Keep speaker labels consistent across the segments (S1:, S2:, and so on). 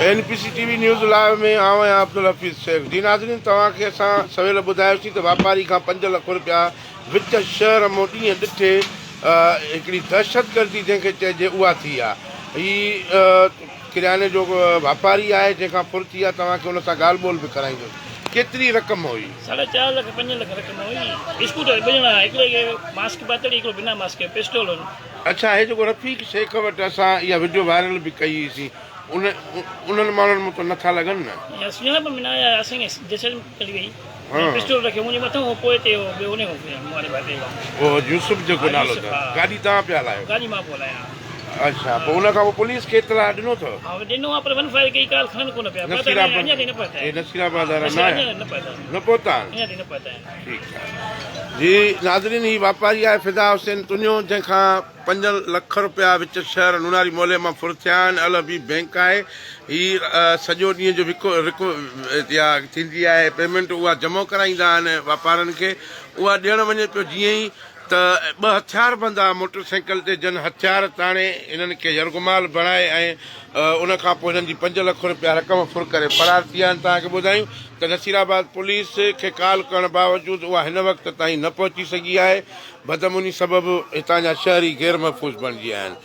S1: NPCTV news live में आऊं आहियां अब्दुल हफ़ीज़ शेख। जी नाज़रीन, तव्हांखे असां सवेल ॿुधायोसीं त वापारी खां 5 लख रुपया विच शहर मां ॾींहं ॾिठे हिकिड़ी दहशतगर्दी जंहिंखे चइजे उहा थी आहे। हीउ किराने जो वापारी आहे जंहिंखां फुर्ती आहे। तव्हांखे हुन सां ॻाल्हि ॿोल बि कराईंदुसि। केतिरी रक़म हुई?
S2: 4.5 लाख 5 लाख रक़म हुई। स्कूटर ॿिना, हिकिड़े मास्क पातल, हिकिड़ो बिना मास्क, पिस्टल हुन।
S1: अच्छा, हे जेको रफ़ीक शेख वटि असां इहा वीडियो वायरल बि कई हुईसीं, उन्हनि माण्हुनि मूं त नथा लॻनि न।
S2: या सुञाणप में न आया, असांखे जैसे करी वई। पिस्टल रखे मुंहिंजे मथां, हो पोइ ते ॿियो हुन मारे भाते
S1: उहो यूसुफ जेको नालो अथव। गाॾी तव्हां पिया हलायो?
S2: गाॾी मां पोइ हलायां।
S1: अच्छा, पोइ हुन खां पोइ पुलिस खे इतला ॾिनो अथव?
S2: हा, ॾिनो आहे, पर वन फायर कई, काल खणनि कोन पिया। अञा ताईं न पहुता आहिनि।
S1: नसीराबाद वारा
S2: न
S1: पहुता
S2: अञा ताईं न पहुता आहिनि।
S1: ठीकु आहे जी नाज़रीन, ही वापारी आहे फिदा हुसैन तुनियो, जंहिंखां 5 लख रुपया विच शहर नुनारी मोहल्ले मां फुर थिया आहिनि। अल बि बैंक आहे। हीअ सॼो ॾींहं जो या थींदी आहे पेमेंट, उहा जमा कराईंदा आहिनि वापारनि खे। उहा ॾियणु वञे पियो जीअं ई त 2 हथियारबंद आहे मोटरसाइकिल ते, जन हथियार ताणे हिननि खे यरगुमाल बणाए ऐं उनखां पोइ हिननि जी 5 लख रुपया रक़म फुर करे फरार थी विया आहिनि। तव्हांखे ॿुधायूं त नसीराबाद पुलिस खे कॉल करण बावजूदि उहा हिन वक़्त ताईं न पहुची सघी आहे। बदमुनी सबबु हितां जा शहरी गैर महफ़ूज़ बणिजी विया आहिनि।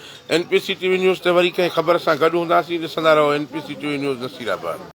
S1: NPCTV न्यूज़ ते वरी कंहिं ख़बर सां गॾु हूंदासीं। ॾिसंदा रहो NPCTV न्यूज़ नसीराबाद।